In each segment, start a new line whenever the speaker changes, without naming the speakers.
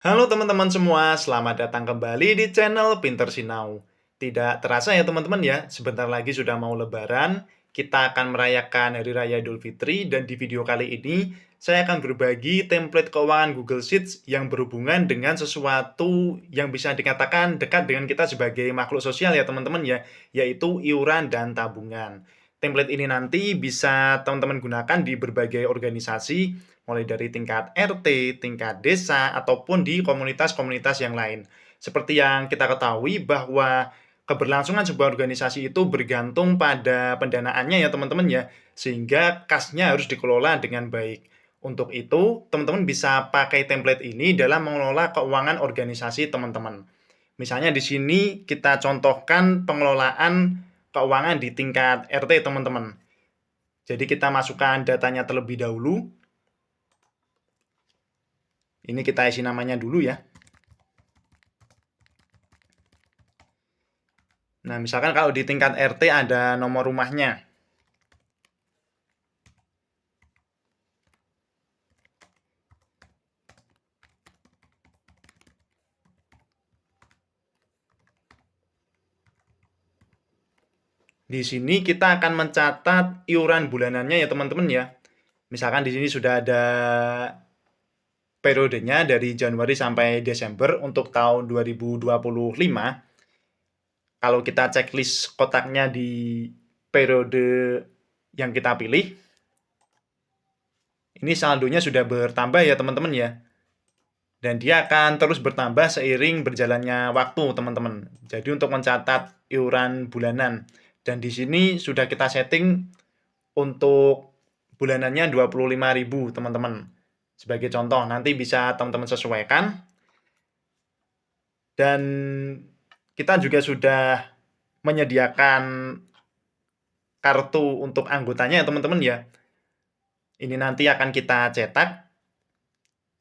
Halo teman-teman semua, selamat datang kembali di channel Pinter Sinau. Tidak terasa ya teman-teman ya, sebentar lagi sudah mau Lebaran, kita akan merayakan Hari Raya Idul Fitri dan di video kali ini saya akan berbagi template keuangan Google Sheets yang berhubungan dengan sesuatu yang bisa dikatakan dekat dengan kita sebagai makhluk sosial ya teman-teman ya, yaitu iuran dan tabungan. Template ini nanti bisa teman-teman gunakan di berbagai organisasi, mulai dari tingkat RT, tingkat desa, ataupun di komunitas-komunitas yang lain. Seperti yang kita ketahui bahwa keberlangsungan sebuah organisasi itu bergantung pada pendanaannya ya teman-teman ya, sehingga kasnya harus dikelola dengan baik. Untuk itu, teman-teman bisa pakai template ini dalam mengelola keuangan organisasi teman-teman. Misalnya di sini kita contohkan pengelolaan keuangan di tingkat RT teman-teman. Jadi kita masukkan datanya terlebih dahulu. Ini kita isi namanya dulu ya. Nah, misalkan kalau di tingkat RT ada nomor rumahnya. Di sini kita akan mencatat iuran bulanannya ya teman-teman ya. Misalkan di sini sudah ada periodenya dari Januari sampai Desember untuk tahun 2025. Kalau kita checklist kotaknya di periode yang kita pilih, ini saldonya sudah bertambah ya teman-teman ya. Dan dia akan terus bertambah seiring berjalannya waktu teman-teman. Jadi untuk mencatat iuran bulanan. Dan di sini sudah kita setting untuk bulanannya 25.000 teman-teman. Sebagai contoh, nanti bisa teman-teman sesuaikan. Dan kita juga sudah menyediakan kartu untuk anggotanya ya teman-teman ya. Ini nanti akan kita cetak.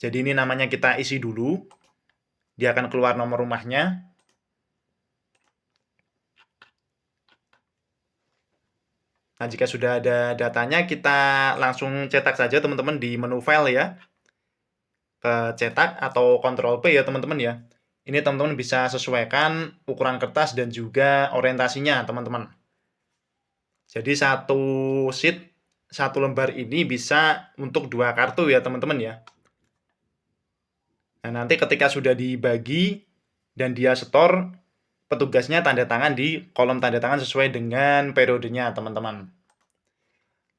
Jadi ini namanya kita isi dulu. Dia akan keluar nomor rumahnya. Nah, jika sudah ada datanya, kita langsung cetak saja teman-teman di menu file ya. Ke cetak atau Ctrl P ya teman-teman ya. Ini teman-teman bisa sesuaikan ukuran kertas dan juga orientasinya teman-teman. Jadi satu sheet, satu lembar ini bisa untuk 2 kartu ya teman-teman ya. Nah, nanti ketika sudah dibagi dan dia setor, petugasnya tanda tangan di kolom tanda tangan sesuai dengan periodenya teman-teman.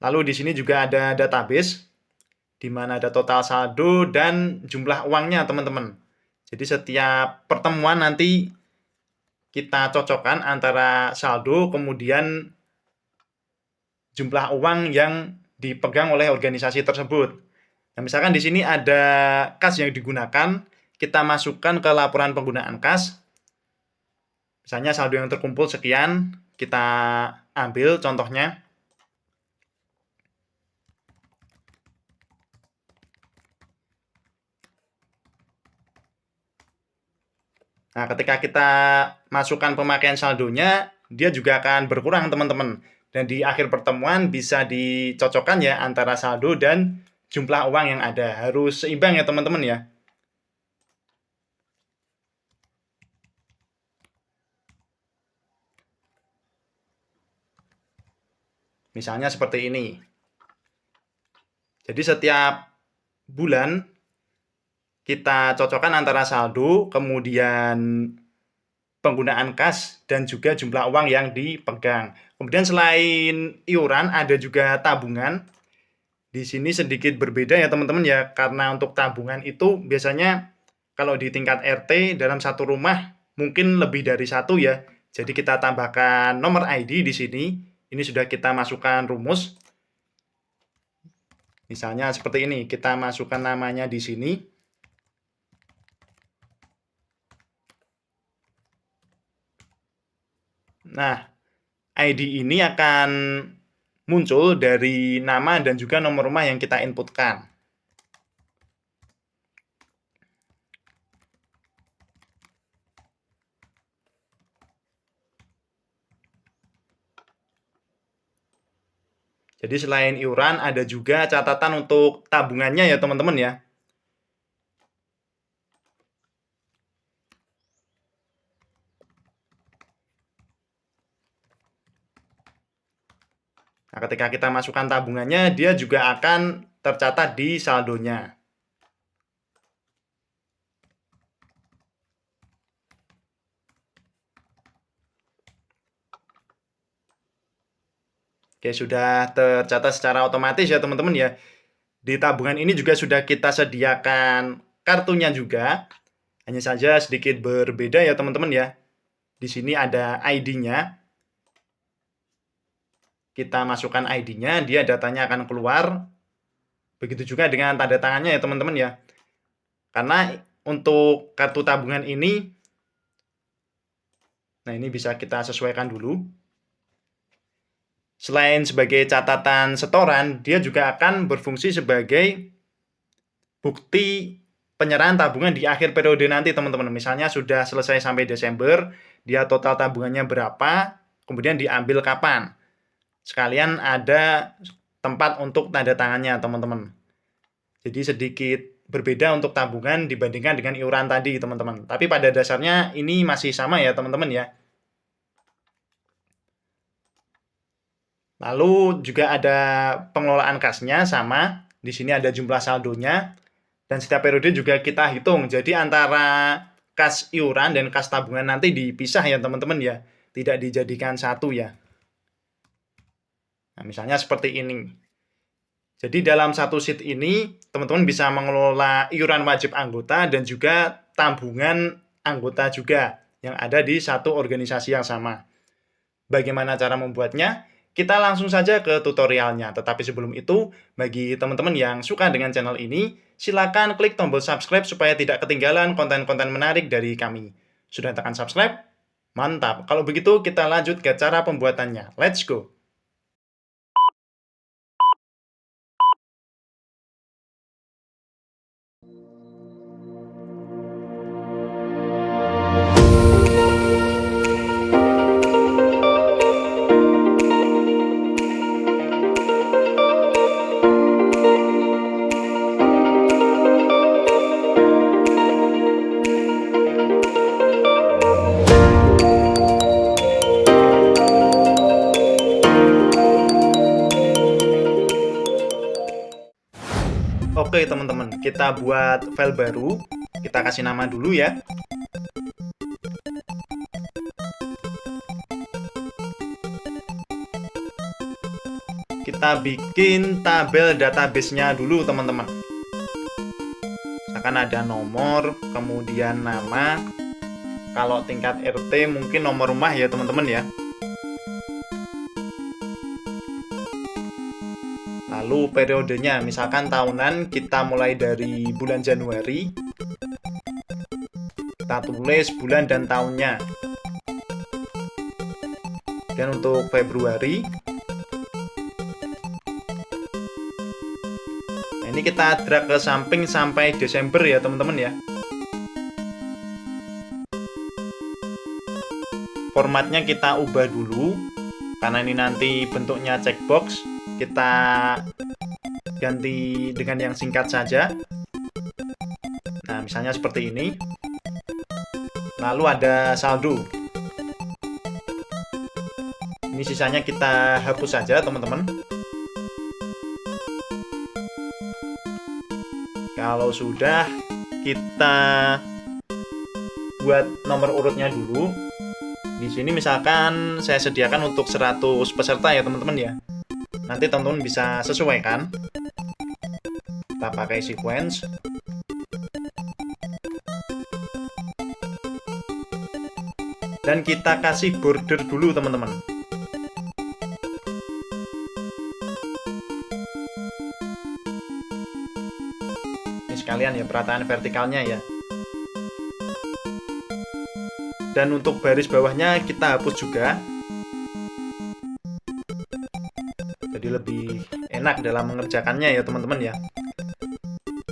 Lalu di sini juga ada database, di mana ada total saldo dan jumlah uangnya teman-teman. Jadi setiap pertemuan nanti kita cocokkan antara saldo kemudian jumlah uang yang dipegang oleh organisasi tersebut. Nah, misalkan di sini ada kas yang digunakan, kita masukkan ke laporan penggunaan kas. Misalnya saldo yang terkumpul sekian, kita ambil contohnya. Nah, ketika kita masukkan pemakaian saldonya, dia juga akan berkurang, teman-teman. Dan di akhir pertemuan bisa dicocokkan ya antara saldo dan jumlah uang yang ada. Harus seimbang ya, teman-teman ya. Misalnya seperti ini. Jadi setiap bulan kita cocokkan antara saldo, kemudian penggunaan kas, dan juga jumlah uang yang dipegang. Kemudian selain iuran, ada juga tabungan. Di sini sedikit berbeda ya teman-teman ya, karena untuk tabungan itu biasanya kalau di tingkat RT dalam satu rumah mungkin lebih dari satu ya. Jadi kita tambahkan nomor ID di sini. Ini sudah kita masukkan rumus. Misalnya seperti ini, kita masukkan namanya di sini. Nah, ID ini akan muncul dari nama dan juga nomor rumah yang kita inputkan. Jadi selain iuran ada juga catatan untuk tabungannya ya teman-teman ya. Nah, ketika kita masukkan tabungannya, dia juga akan tercatat di saldonya. Oke, sudah tercatat secara otomatis ya teman-teman ya. Di tabungan ini juga sudah kita sediakan kartunya juga. Hanya saja sedikit berbeda ya teman-teman ya. Di sini ada ID-nya. Kita masukkan ID-nya, dia datanya akan keluar. Begitu juga dengan tanda tangannya ya teman-teman ya. Karena untuk kartu tabungan ini, nah ini bisa kita sesuaikan dulu. Selain sebagai catatan setoran, dia juga akan berfungsi sebagai bukti penyerahan tabungan di akhir periode nanti teman-teman. Misalnya sudah selesai sampai Desember, dia total tabungannya berapa, kemudian diambil kapan. Sekalian ada tempat untuk tanda tangannya teman-teman. Jadi sedikit berbeda untuk tabungan dibandingkan dengan iuran tadi teman-teman. Tapi pada dasarnya ini masih sama ya teman-teman ya. Lalu juga ada pengelolaan kasnya sama. Di sini ada jumlah saldonya. Dan setiap periode juga kita hitung. Jadi antara kas iuran dan kas tabungan nanti dipisah ya teman-teman ya. Tidak dijadikan satu ya. Nah, misalnya seperti ini. Jadi dalam satu sheet ini, teman-teman bisa mengelola iuran wajib anggota dan juga tabungan anggota juga yang ada di satu organisasi yang sama. Bagaimana cara membuatnya? Kita langsung saja ke tutorialnya. Tetapi sebelum itu, bagi teman-teman yang suka dengan channel ini, silakan klik tombol subscribe supaya tidak ketinggalan konten-konten menarik dari kami. Sudah tekan subscribe? Mantap. Kalau begitu kita lanjut ke cara pembuatannya. Let's go! Oke teman-teman, kita buat file baru. Kita kasih nama dulu ya. Kita bikin tabel database-nya dulu teman-teman. Akan ada nomor, kemudian nama. Kalau tingkat RT mungkin nomor rumah ya teman-teman ya. Lalu periodenya, misalkan tahunan kita mulai dari bulan Januari. Kita tulis bulan dan tahunnya. Dan untuk Februari, nah ini kita drag ke samping sampai Desember ya teman-teman ya. Formatnya kita ubah dulu, karena ini nanti bentuknya checkbox. Kita ganti dengan yang singkat saja. Nah, misalnya seperti ini. Lalu ada saldo. Ini sisanya kita hapus saja, teman-teman. Kalau sudah, kita buat nomor urutnya dulu. Di sini misalkan saya sediakan untuk 100 peserta ya, teman-teman ya. Nanti teman-teman bisa sesuaikan. Kita pakai sequence. Dan kita kasih border dulu teman-teman. Ini sekalian ya perataan vertikalnya ya. Dan untuk baris bawahnya kita hapus juga. Jadi lebih enak dalam mengerjakannya ya teman-teman ya.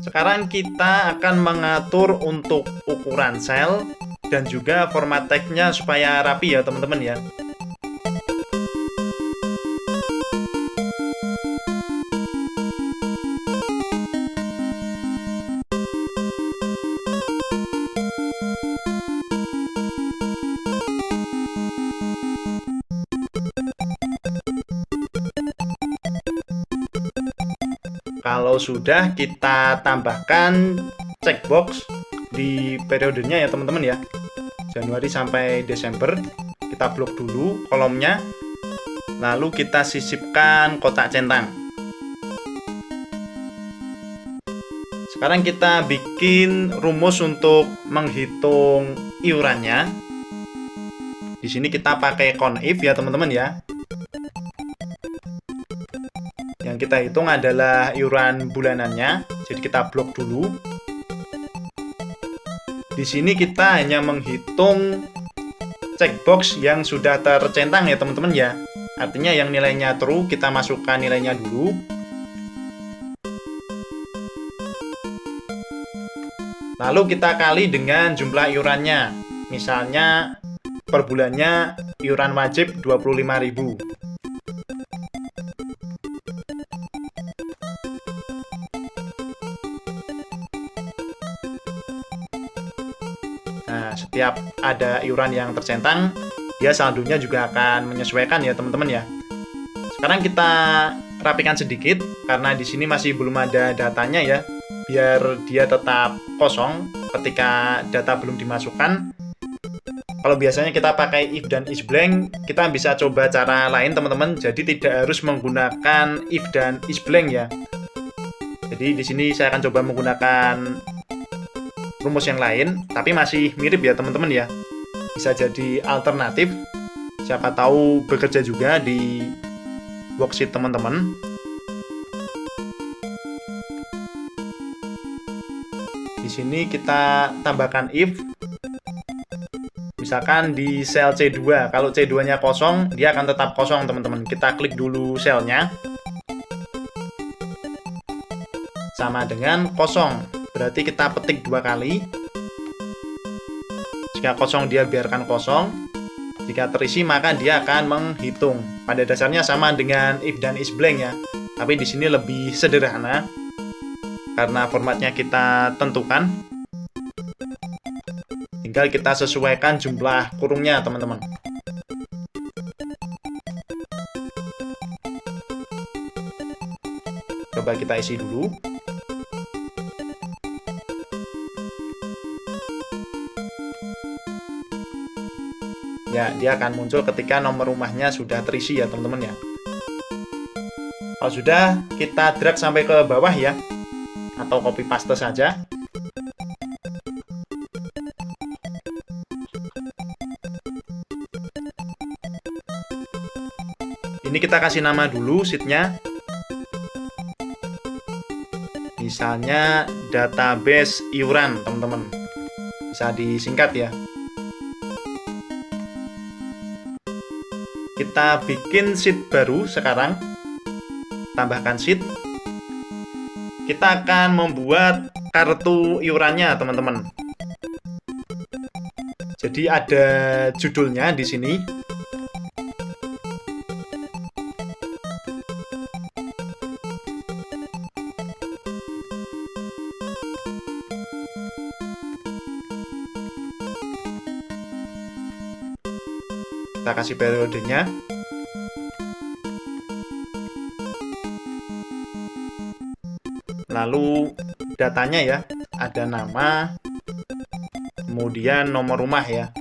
Sekarang kita akan mengatur untuk ukuran sel dan juga format tag-nya supaya rapi ya teman-teman ya. Kalau sudah, kita tambahkan checkbox di periodenya ya teman-teman ya. Januari sampai Desember. Kita blok dulu kolomnya. Lalu kita sisipkan kotak centang. Sekarang kita bikin rumus untuk menghitung iurannya. Di sini kita pakai CONIF ya teman-teman ya. Yang kita hitung adalah iuran bulanannya. Jadi kita blok dulu. Di sini kita hanya menghitung checkbox yang sudah tercentang ya teman-teman ya. Artinya yang nilainya true kita masukkan nilainya dulu. Lalu kita kali dengan jumlah iurannya. Misalnya per bulannya iuran wajib 25.000. Nah, setiap ada iuran yang tercentang, dia saldonya juga akan menyesuaikan ya teman-teman ya. Sekarang kita rapikan sedikit karena di sini masih belum ada datanya ya, biar dia tetap kosong ketika data belum dimasukkan. Kalau biasanya kita pakai if dan is blank, kita bisa coba cara lain teman-teman. Jadi tidak harus menggunakan if dan is blank ya. Jadi di sini saya akan coba menggunakan rumus yang lain, tapi masih mirip ya teman-teman ya. Bisa jadi alternatif. Siapa tahu bekerja juga di worksheet teman-teman. Di sini kita tambahkan if. Misalkan di sel C2, kalau C2-nya kosong, dia akan tetap kosong teman-teman. Kita klik dulu selnya. Sama dengan kosong. Berarti kita petik 2 kali. Jika kosong dia biarkan kosong. Jika terisi maka dia akan menghitung. Pada dasarnya sama dengan if dan is blank ya. Tapi di sini lebih sederhana karena formatnya kita tentukan. Tinggal kita sesuaikan jumlah kurungnya teman-teman. Coba kita isi dulu. Ya, dia akan muncul ketika nomor rumahnya sudah terisi ya teman-teman ya. Kalau sudah, kita drag sampai ke bawah ya, atau copy paste saja. Ini kita kasih nama dulu sheet-nya. Misalnya database iuran teman-teman. Bisa disingkat ya. Kita bikin sheet baru sekarang. Tambahkan sheet. Kita akan membuat kartu iurannya, teman-teman. Jadi ada judulnya di sini. Kita kasih periodenya. Lalu datanya ya, ada nama, kemudian nomor rumah ya.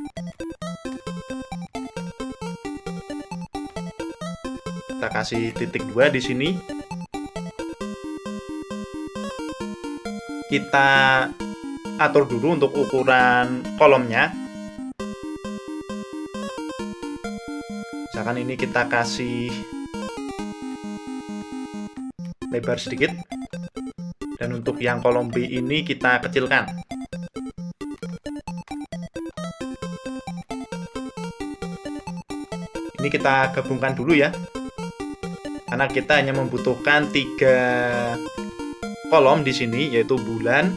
Kita kasih titik 2 di sini. Kita atur dulu untuk ukuran kolomnya. Misalkan ini kita kasih lebar sedikit. Dan untuk yang kolom B ini kita kecilkan. Ini kita gabungkan dulu ya. Karena kita hanya membutuhkan 3 kolom di sini, yaitu bulan,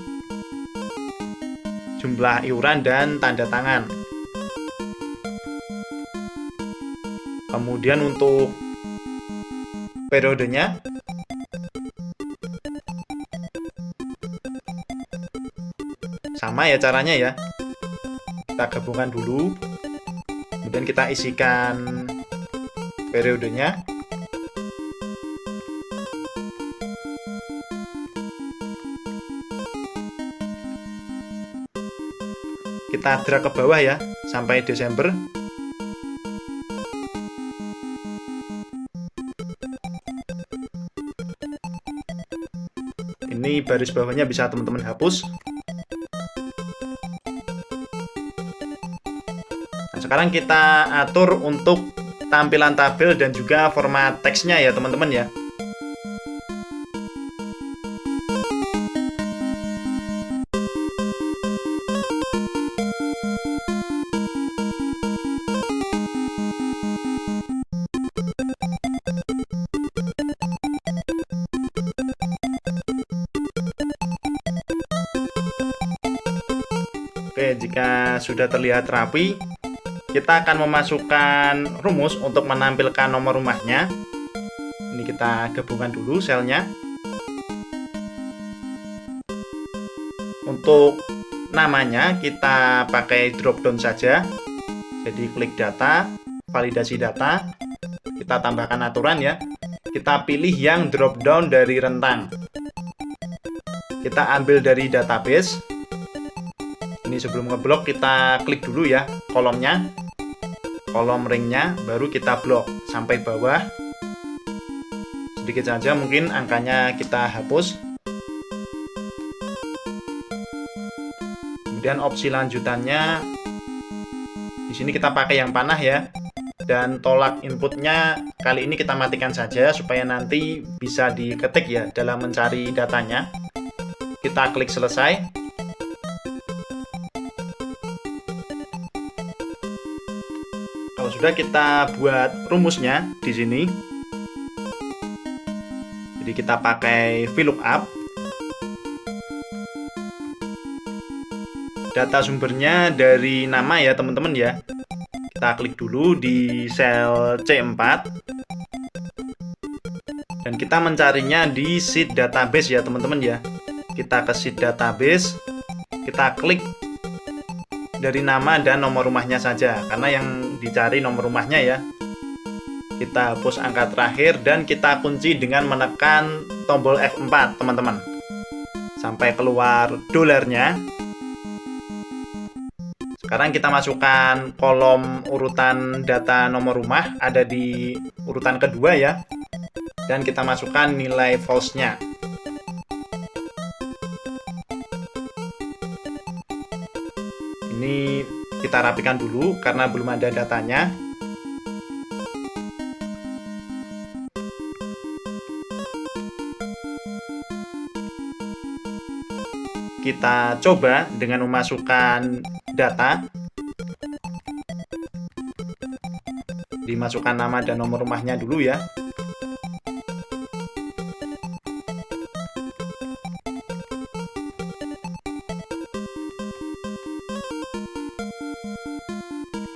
jumlah iuran, dan tanda tangan. Kemudian untuk periodenya, sama ya caranya ya. Kita gabungkan dulu, kemudian kita isikan periodenya. Kita drag ke bawah ya, sampai Desember. Ini baris bawahnya bisa teman-teman hapus. Nah, sekarang kita atur untuk tampilan tabel dan juga format teksnya ya teman-teman ya. Oke, jika sudah terlihat rapi, kita akan memasukkan rumus untuk menampilkan nomor rumahnya. Ini kita gabungkan dulu selnya. Untuk namanya kita pakai drop down saja. Jadi klik data, validasi data, kita tambahkan aturan ya. Kita pilih yang drop down dari rentang. Kita ambil dari database. Ini sebelum ngeblok kita klik dulu ya kolomnya, kolom ringnya, baru kita blok sampai bawah. Sedikit saja mungkin angkanya kita hapus. Kemudian opsi lanjutannya di sini kita pakai yang panah ya, dan tolak inputnya kali ini kita matikan saja supaya nanti bisa diketik ya dalam mencari datanya. Kita klik selesai. Kalau sudah, kita buat rumusnya di sini. Jadi kita pakai VLOOKUP. Data sumbernya dari nama ya teman-teman ya. Kita klik dulu di sel C4. Dan kita mencarinya di sheet database ya teman-teman ya. Kita ke sheet database. Kita klik dari nama dan nomor rumahnya saja, karena yang dicari nomor rumahnya ya. Kita hapus angka terakhir dan kita kunci dengan menekan tombol F4 teman-teman sampai keluar dolarnya. Sekarang kita masukkan kolom urutan data nomor rumah, ada di urutan kedua ya, dan kita masukkan nilai false-nya. Ini kita rapikan dulu karena belum ada datanya. Kita coba dengan memasukkan data. Dimasukkan nama dan nomor rumahnya dulu ya.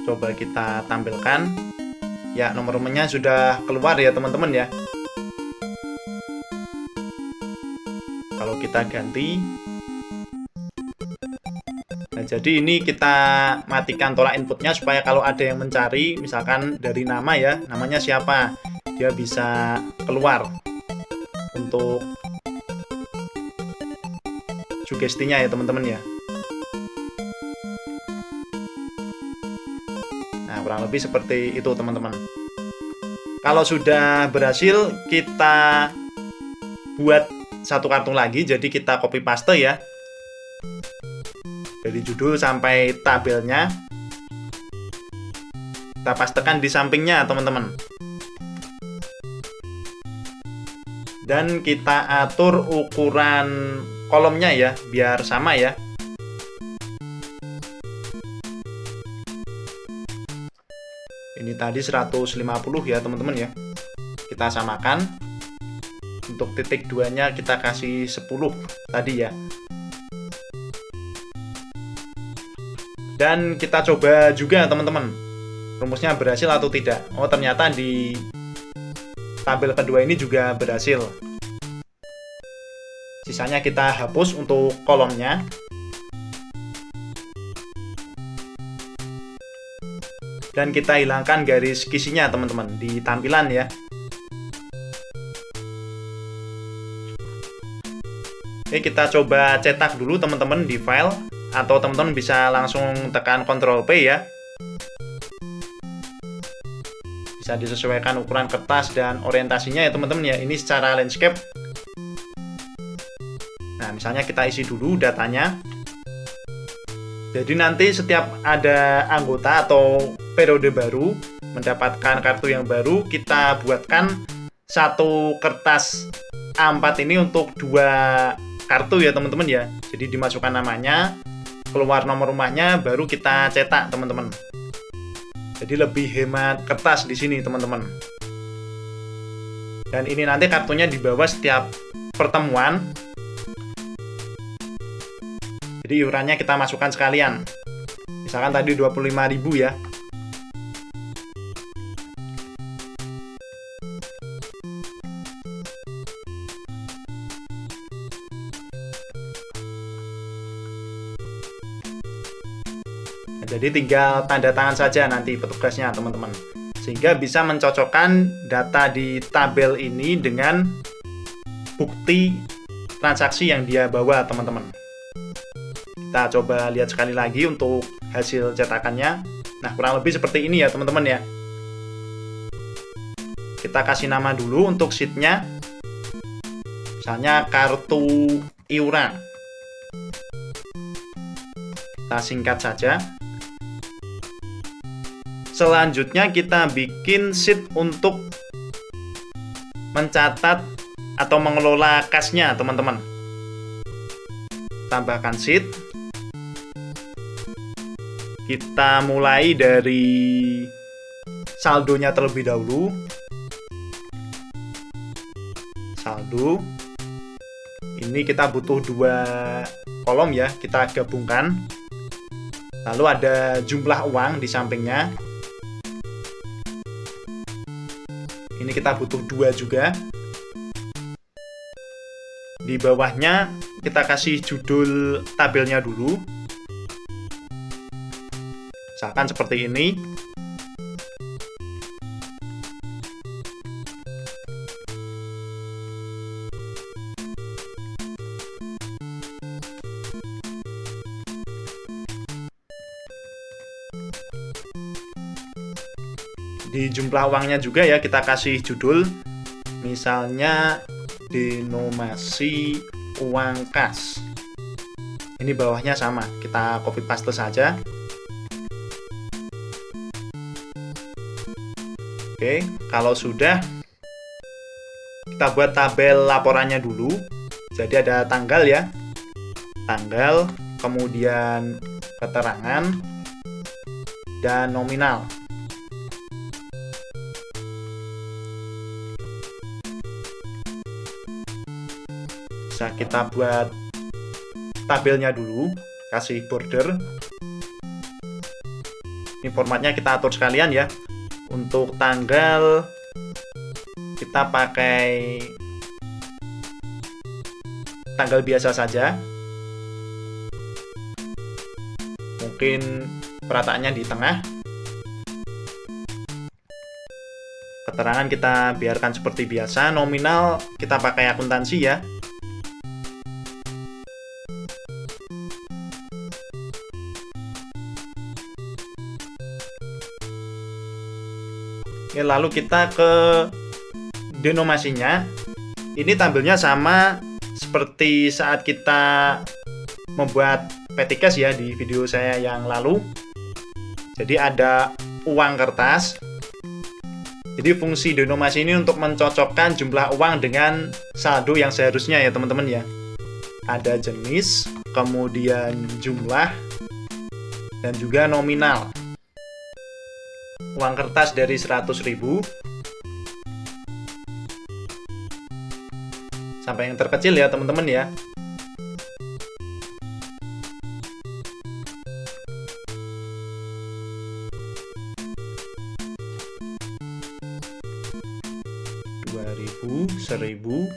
Coba kita tampilkan. Ya, nomor rumahnya sudah keluar ya teman-teman ya. Kalau kita ganti. Nah, jadi ini kita matikan tolak inputnya supaya kalau ada yang mencari, misalkan dari nama ya, namanya siapa, dia bisa keluar untuk sugestinya ya teman-teman ya. Nah, kurang lebih seperti itu teman-teman. Kalau sudah berhasil, kita buat satu kartu lagi, jadi kita copy paste ya. Dari judul sampai tabelnya. Kita pastekan di sampingnya teman-teman. Dan kita atur ukuran kolomnya ya, biar sama ya. Ini tadi 150 ya teman-teman ya. Kita samakan. Untuk titik 2-nya kita kasih 10 tadi ya. Dan kita coba juga teman-teman, rumusnya berhasil atau tidak. Oh, ternyata di tabel kedua ini juga berhasil. Sisanya kita hapus untuk kolomnya. Dan kita hilangkan garis kisinya teman-teman di tampilan ya. Oke, kita coba cetak dulu teman-teman di file atau teman-teman bisa langsung tekan Ctrl P ya. Bisa disesuaikan ukuran kertas dan orientasinya ya teman-teman ya. Ini secara landscape. Nah, misalnya kita isi dulu datanya. Jadi nanti setiap ada anggota atau periode baru mendapatkan kartu yang baru, kita buatkan satu kertas A4 ini untuk 2 kartu ya teman-teman ya. Jadi dimasukkan namanya, keluar nomor rumahnya, baru kita cetak teman-teman. Jadi lebih hemat kertas di sini teman-teman. Dan ini nanti kartunya dibawa setiap pertemuan. Jadi iurannya kita masukkan sekalian. Misalkan tadi 25.000 ya. Jadi tinggal tanda tangan saja nanti petugasnya teman-teman. Sehingga bisa mencocokkan data di tabel ini dengan bukti transaksi yang dia bawa teman-teman. Kita coba lihat sekali lagi untuk hasil cetakannya. Nah, kurang lebih seperti ini ya teman-teman ya. Kita kasih nama dulu untuk sheet-nya. Misalnya kartu iuran. Kita singkat saja. Selanjutnya kita bikin sheet untuk mencatat atau mengelola kasnya teman-teman. Tambahkan sheet. Kita mulai dari saldonya terlebih dahulu. Saldo. Ini kita butuh 2 kolom ya, kita gabungkan. Lalu ada jumlah uang di sampingnya. Ini kita butuh 2 juga. Di bawahnya kita kasih judul tabelnya dulu. Misalkan seperti ini. Di jumlah uangnya juga ya kita kasih judul. Misalnya denominasi uang kas. Ini bawahnya sama, kita copy paste saja. Oke, kalau sudah, kita buat tabel laporannya dulu. Jadi ada tanggal ya, tanggal, kemudian keterangan, dan nominal. Bisa kita buat tabelnya dulu, kasih border. Ini formatnya kita atur sekalian ya. Untuk tanggal kita pakai tanggal biasa saja. Mungkin perataannya di tengah. Keterangan kita biarkan seperti biasa. Nominal kita pakai akuntansi ya. Oke, lalu kita ke denominasinya. Ini tabelnya sama seperti saat kita membuat Petikesh ya di video saya yang lalu. Jadi ada uang kertas. Jadi fungsi denominasi ini untuk mencocokkan jumlah uang dengan saldo yang seharusnya ya teman-teman ya. Ada jenis, kemudian jumlah, dan juga nominal. Uang kertas dari 100.000 sampai yang terkecil ya teman-teman ya. Seribu.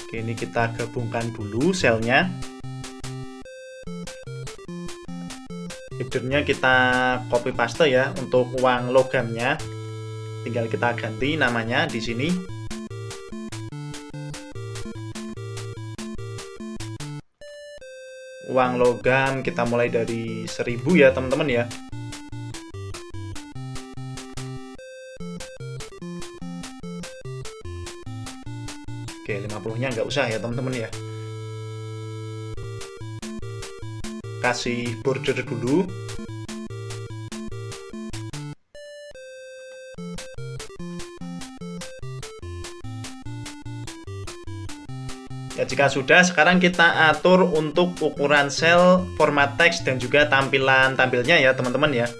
Oke, ini kita gabungkan dulu selnya. Headernya kita copy paste ya untuk uang logamnya. Tinggal kita ganti namanya di sini. uang logam kita mulai dari 1000 ya teman-teman ya. Oke, 50-nya nggak usah ya teman-teman ya. Kasih border dulu. Ya, jika sudah, sekarang kita atur untuk ukuran sel, format teks, dan juga tampilan tampilnya ya teman-teman ya.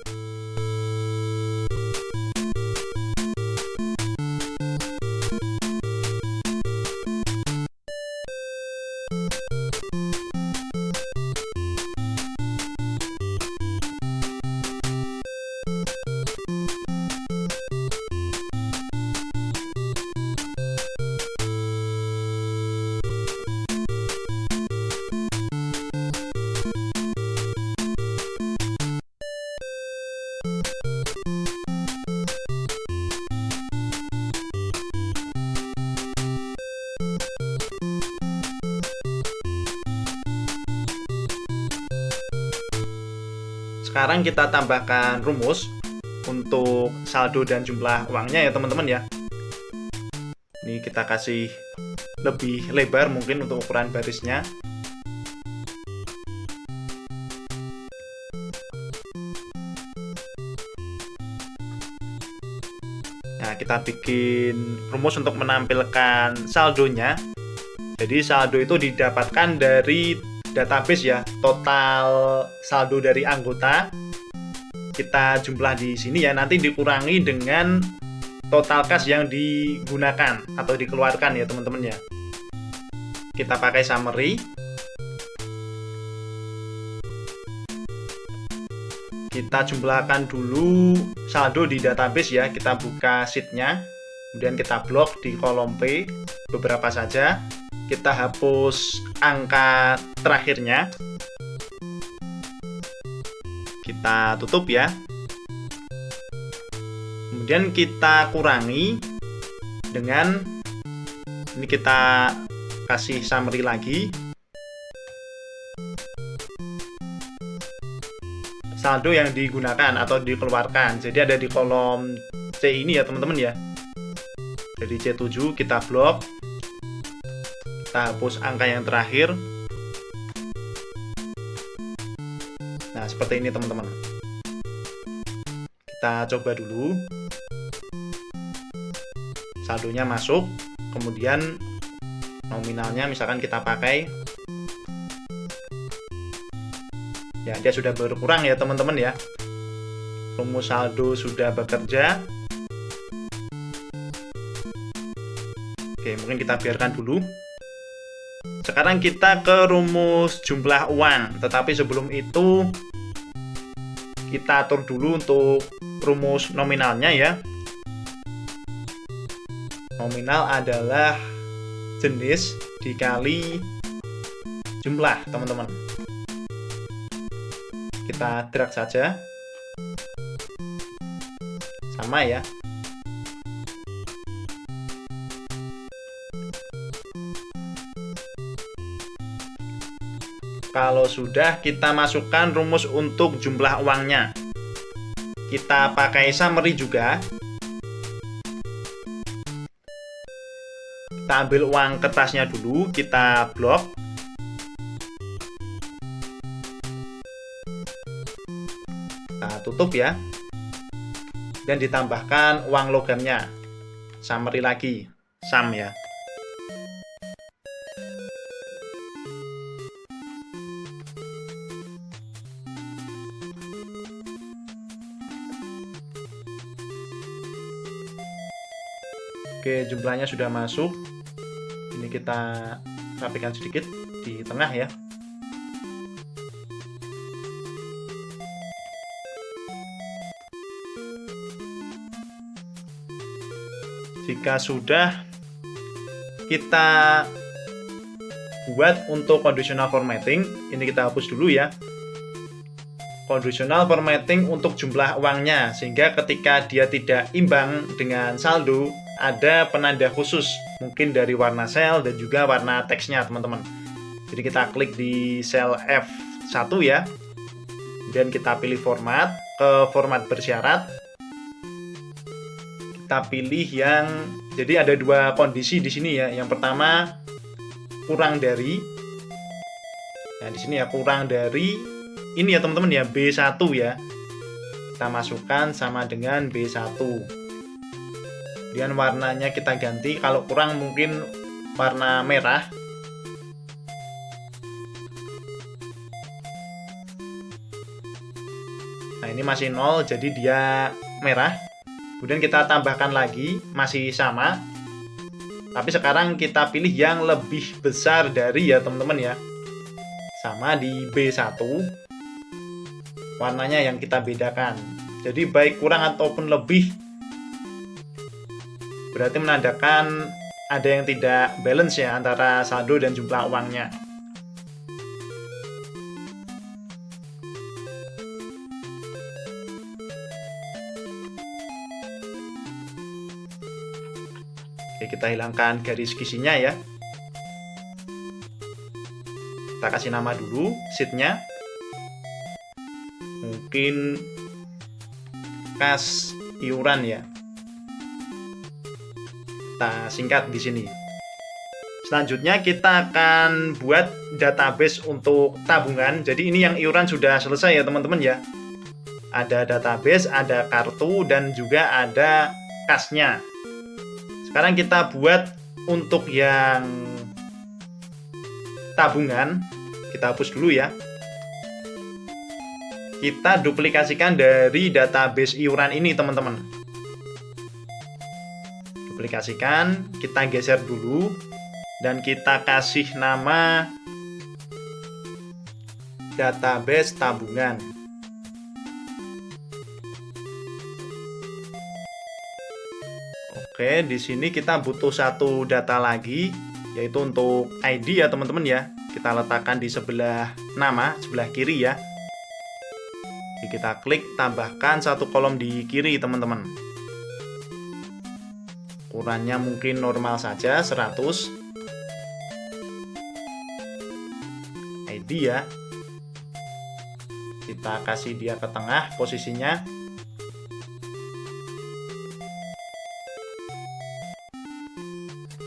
Sekarang kita tambahkan rumus untuk saldo dan jumlah uangnya ya teman-teman ya. Ini kita kasih lebih lebar mungkin untuk ukuran barisnya. Nah, kita bikin rumus untuk menampilkan saldonya. Jadi saldo itu didapatkan dari database ya, total saldo dari anggota kita jumlah di sini ya, nanti dikurangi dengan total kas yang digunakan atau dikeluarkan ya teman-teman ya. Kita pakai summary. Kita jumlahkan dulu saldo di database ya, kita buka sheet-nya, kemudian kita blok di kolom P beberapa saja. Kita hapus angka terakhirnya. Kita tutup ya. Kemudian kita kurangi dengan ini, kita kasih summary lagi. Saldo yang digunakan atau dikeluarkan. Jadi ada di kolom C ini ya teman-teman ya. Jadi C7 kita blok. Kita hapus angka yang terakhir. Nah, seperti ini teman-teman. Kita coba dulu. Saldonya masuk, kemudian nominalnya misalkan kita pakai. Ya, dia sudah berkurang ya teman-teman ya. Rumus saldo sudah bekerja. Oke, mungkin kita biarkan dulu. Sekarang kita ke rumus jumlah uang, tetapi sebelum itu kita atur dulu untuk rumus nominalnya ya. Nominal adalah jenis dikali jumlah, teman-teman. Kita drag saja. Sama ya. Kalau sudah, kita masukkan rumus untuk jumlah uangnya. Kita pakai summary juga. Kita ambil uang kertasnya dulu, kita blok. Kita tutup ya. Dan ditambahkan uang logamnya. Summary lagi, sum ya. Oke, jumlahnya sudah masuk. Ini kita rapikan sedikit di tengah ya. Jika sudah, kita buat untuk conditional formatting. Ini kita hapus dulu ya. Conditional formatting untuk jumlah uangnya, sehingga ketika dia tidak imbang dengan saldo, ada penanda khusus, mungkin dari warna sel dan juga warna teksnya teman-teman. Jadi kita klik di sel F1 ya. Kemudian kita pilih format, ke format bersyarat. Kita pilih yang, jadi ada dua kondisi di sini ya. Yang pertama kurang dari. Nah, di sini ya kurang dari ini ya teman-teman ya, B1 ya. Kita masukkan sama dengan B1. Kemudian warnanya kita ganti, kalau kurang mungkin warna merah. Nah, ini masih 0, jadi dia merah. Kemudian kita tambahkan lagi, masih sama. Tapi sekarang kita pilih yang lebih besar dari ya teman-teman ya. Sama di B1. Warnanya yang kita bedakan. Jadi baik kurang ataupun lebih, berarti menandakan ada yang tidak balance ya antara saldo dan jumlah uangnya. Oke, kita hilangkan garis kisinya ya. Kita kasih nama dulu sheet-nya. Mungkin kas iuran ya. Kita singkat di sini. Selanjutnya kita akan buat database untuk tabungan. Jadi ini yang iuran sudah selesai ya teman-teman ya. Ada database, ada kartu, dan juga ada kasnya. Sekarang kita buat untuk yang tabungan. Kita hapus dulu ya. Kita duplikasikan dari database iuran ini teman-teman. Duplikasikan, kita geser dulu, dan kita kasih nama database tabungan. Oke, di sini kita butuh satu data lagi, yaitu untuk ID ya teman-teman ya. Kita letakkan di sebelah nama, sebelah kiri ya. Jadi kita klik, tambahkan satu kolom di kiri teman-teman. Ukurannya mungkin normal saja, 100. ID ya. Kita kasih dia ke tengah posisinya.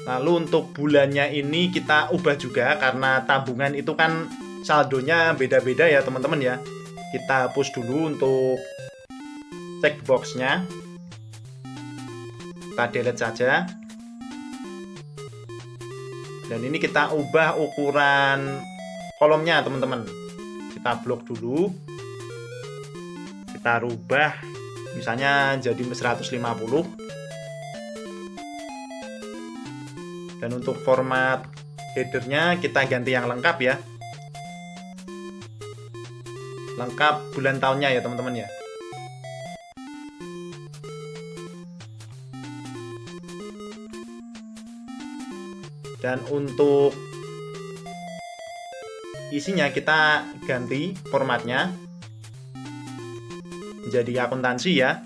Lalu untuk bulannya ini kita ubah juga, karena tabungan itu kan saldonya beda-beda ya teman-teman ya. Kita hapus dulu untuk checkbox-nya. Kita delete saja. Dan ini kita ubah ukuran kolomnya teman-teman. Kita blok dulu. Kita rubah misalnya jadi 150. Dan untuk format headernya kita ganti yang lengkap ya. Lengkap bulan tahunnya ya teman-teman ya. Dan untuk isinya kita ganti formatnya menjadi akuntansi ya.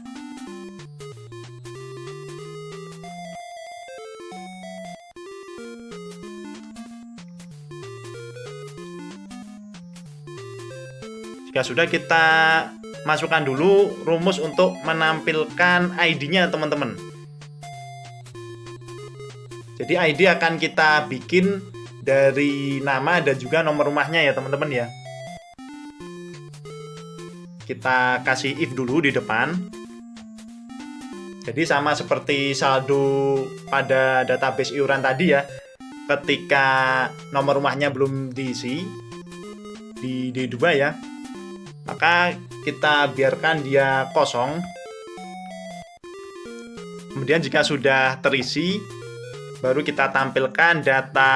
Jika sudah, kita masukkan dulu rumus untuk menampilkan ID-nya teman-teman. Jadi ID akan kita bikin dari nama dan juga nomor rumahnya ya teman-teman ya. Kita kasih if dulu di depan. Jadi sama seperti saldo pada database iuran tadi ya. Ketika nomor rumahnya belum diisi di D2 ya, maka kita biarkan dia kosong. Kemudian jika sudah terisi, baru kita tampilkan data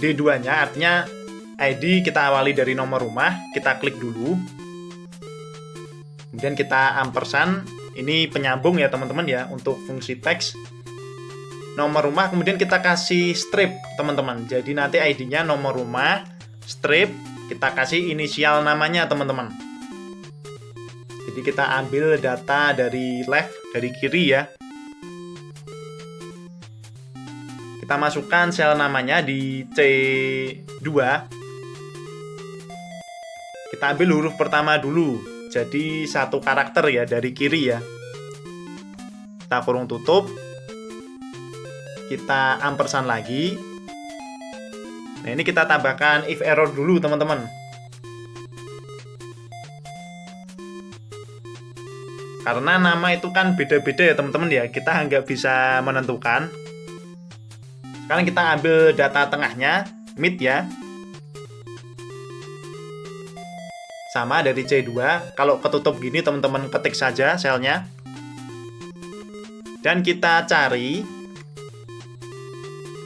D2-nya, artinya ID kita awali dari nomor rumah, kita klik dulu. Kemudian kita ampersand, ini penyambung ya teman-teman ya untuk fungsi teks. Nomor rumah, kemudian kita kasih strip teman-teman. Jadi nanti ID-nya nomor rumah, strip, kita kasih inisial namanya teman-teman. Jadi kita ambil data dari left, dari kiri ya. Kita masukkan sel namanya di C2. Kita ambil huruf pertama dulu. Jadi satu karakter ya dari kiri ya. Kita kurung tutup. Kita ampersand lagi. Nah, ini kita tambahkan if error dulu, teman-teman. Karena nama itu kan beda-beda ya teman-teman ya, kita nggak bisa menentukan. Sekarang kita ambil data tengahnya, mid ya. Sama dari C2, kalau ketutup gini teman-teman ketik saja selnya. Dan kita cari.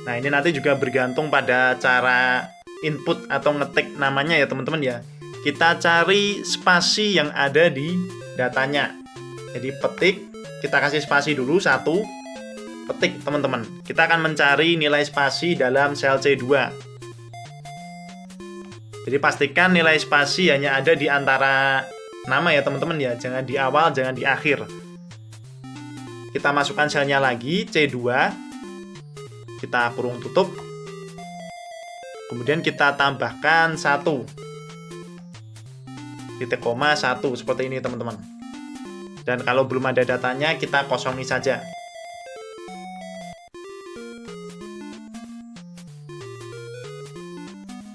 Nah, ini nanti juga bergantung pada cara input atau ngetik namanya ya teman-teman ya. Kita cari spasi yang ada di datanya. Jadi petik, kita kasih spasi dulu, 1, petik teman-teman. Kita akan mencari nilai spasi dalam sel C2. Jadi pastikan nilai spasi hanya ada di antara nama ya teman-teman ya, jangan di awal, jangan di akhir. Kita masukkan selnya lagi, C2, kita kurung tutup, kemudian kita tambahkan 1, titik koma 1, seperti ini teman-teman. Dan kalau belum ada datanya, kita kosongi saja.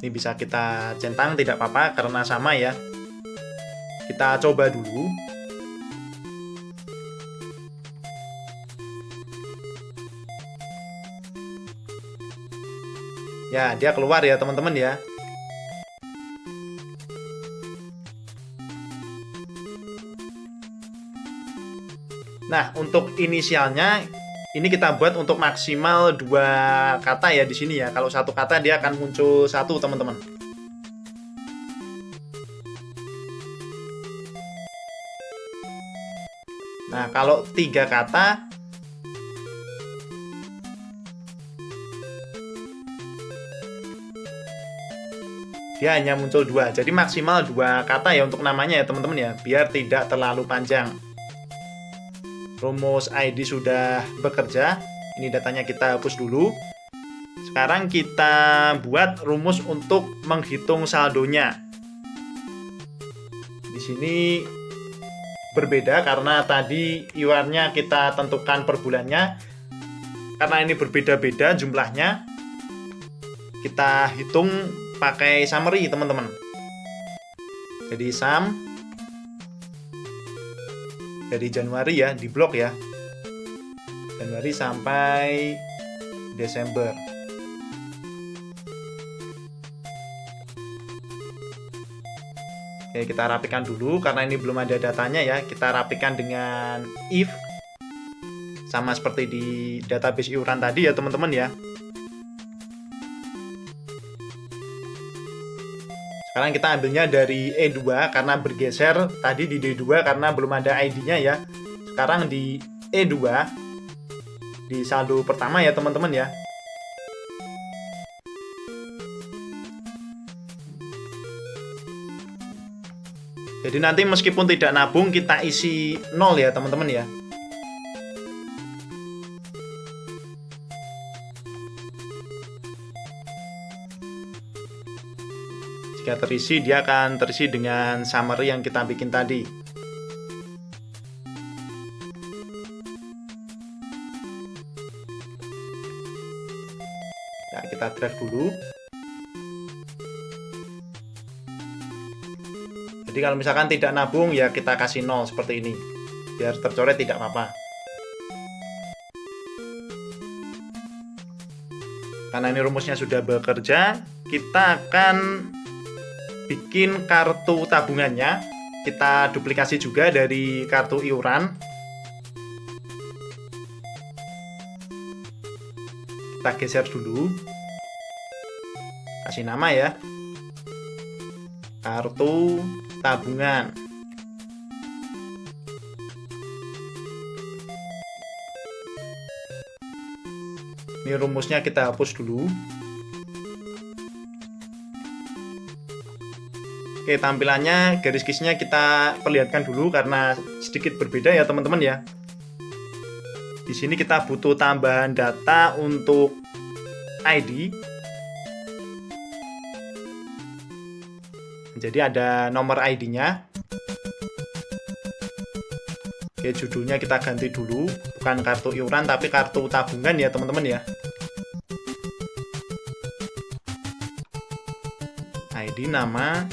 Ini bisa kita centang, tidak apa-apa, karena sama ya. Kita coba dulu. Ya, dia keluar ya teman-teman ya. Nah, untuk inisialnya ini kita buat untuk maksimal 2 kata ya di sini ya. Kalau 1 kata dia akan muncul 1, teman-teman. Nah, kalau 3 kata dia hanya muncul 2. Jadi maksimal 2 kata ya untuk namanya ya teman-teman ya, biar tidak terlalu panjang. Rumus ID sudah bekerja. Ini datanya kita hapus dulu. Sekarang kita buat rumus untuk menghitung saldonya. Di sini berbeda karena tadi iurannya kita tentukan per bulannya. Karena ini berbeda-beda jumlahnya, kita hitung pakai summary teman-teman. Jadi sum dari Januari ya, di blok ya, Januari sampai Desember. Oke, kita rapikan dulu karena ini belum ada datanya ya. Kita rapikan dengan if, sama seperti di database iuran tadi ya teman-teman ya. Sekarang kita ambilnya dari E2 karena bergeser tadi di D2 karena belum ada ID-nya ya. Sekarang di E2 di saldo pertama ya teman-teman ya. Jadi nanti meskipun tidak nabung kita isi 0 ya teman-teman ya. Jika terisi, dia akan terisi dengan summary yang kita bikin tadi. Nah, kita drag dulu. Jadi kalau misalkan tidak nabung ya kita kasih 0 seperti ini. Biar tercoret tidak apa-apa. Karena ini rumusnya sudah bekerja, kita akan bikin kartu tabungannya. Kita duplikasi juga dari kartu iuran. Kita geser dulu. Kasih nama ya. Kartu tabungan. Ini rumusnya kita hapus dulu. Oke, tampilannya garis kisnya kita perlihatkan dulu karena sedikit berbeda ya teman-teman ya. Di sini kita butuh tambahan data untuk ID. Jadi ada nomor ID-nya. Oke, judulnya kita ganti dulu, bukan kartu iuran tapi kartu tabungan ya teman-teman ya. ID, nama.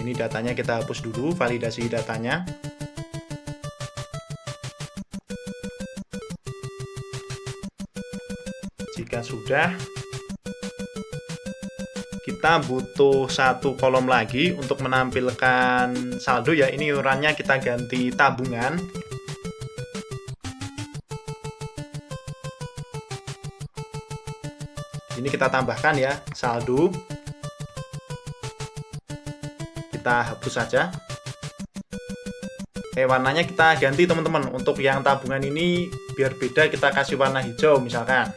Ini datanya kita hapus dulu, validasi datanya. Jika sudah, kita butuh satu kolom lagi untuk menampilkan saldo ya. Ini iurannya kita ganti tabungan. Ini kita tambahkan ya, saldo. Kita hapus saja. Warnanya kita ganti teman-teman. Untuk yang tabungan ini biar beda, kita kasih warna hijau misalkan.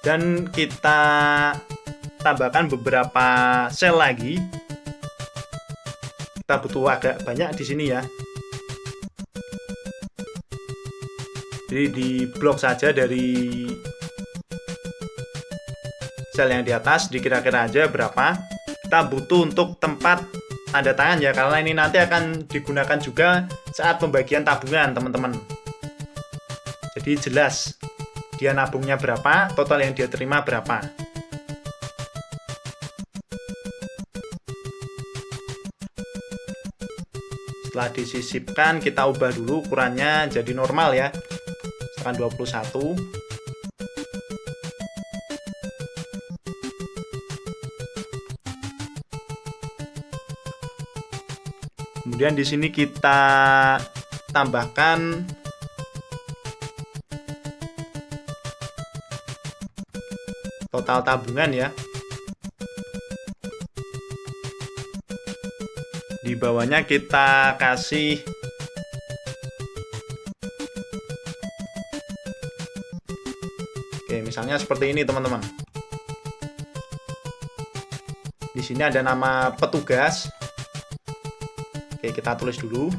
Dan kita tambahkan beberapa sel lagi. Kita butuh agak banyak di sini ya. Jadi di blok saja dari sel yang di atas, dikira-kira aja berapa. Kita butuh untuk tempat tanda tangan ya, karena ini nanti akan digunakan juga saat pembagian tabungan teman-teman. Jadi jelas dia nabungnya berapa, total yang dia terima berapa. Setelah disisipkan, kita ubah dulu ukurannya jadi normal ya, misalkan 21. Kemudian di sini kita tambahkan total tabungan ya. Di bawahnya kita kasih misalnya seperti ini teman-teman. Di sini ada nama petugas. Kita tulis dulu.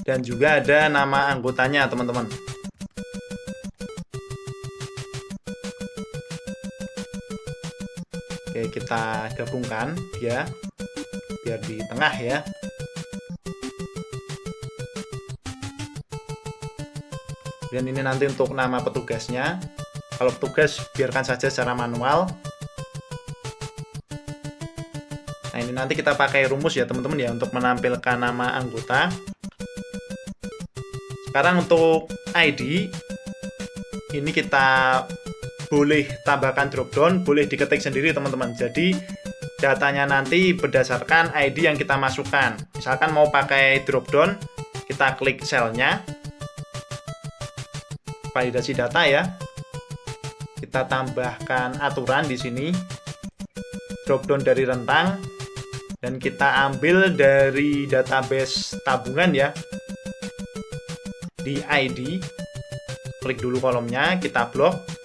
Dan juga ada nama anggotanya teman-teman. Kita gabungkan ya, biar di tengah ya. Dan ini nanti untuk nama petugasnya. Kalau petugas biarkan saja secara manual. Nah, ini nanti kita pakai rumus ya teman-teman ya, untuk menampilkan nama anggota. Sekarang untuk ID, ini kita boleh tambahkan dropdown, boleh diketik sendiri teman-teman. Jadi datanya nanti berdasarkan ID yang kita masukkan. Misalkan mau pakai dropdown, kita klik selnya, validasi data ya. Kita tambahkan aturan di sini, dropdown dari rentang, dan kita ambil dari database tabungan ya, di ID. Klik dulu kolomnya, kita blok.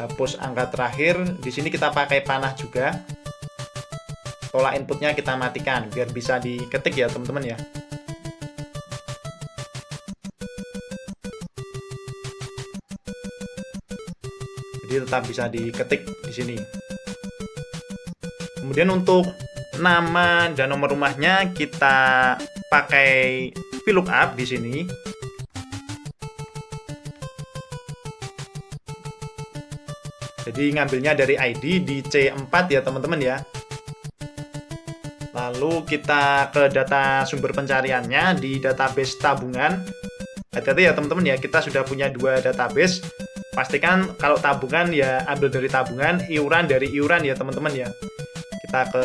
Hapus angka terakhir. Di sini kita pakai panah juga. Tolak inputnya kita matikan biar bisa diketik ya teman-teman ya. Jadi tetap bisa diketik di sini. Kemudian untuk nama dan nomor rumahnya kita pakai VLOOKUP di sini. Jadi ngambilnya dari ID di C4 ya teman-teman ya. Lalu kita ke data sumber pencariannya di database tabungan. Hati-hati ya teman-teman ya, kita sudah punya dua database. Pastikan kalau tabungan ya ambil dari tabungan, iuran dari iuran ya teman-teman ya. Kita ke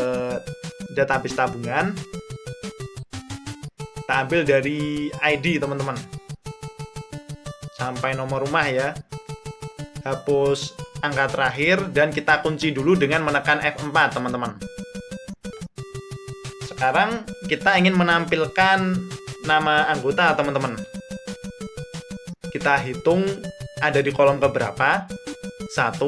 database tabungan. Kita ambil dari ID teman-teman. Sampai nomor rumah ya. Hapus angka terakhir dan kita kunci dulu dengan menekan F4 teman-teman. Sekarang kita ingin menampilkan nama anggota teman-teman. Kita hitung ada di kolom keberapa? 1,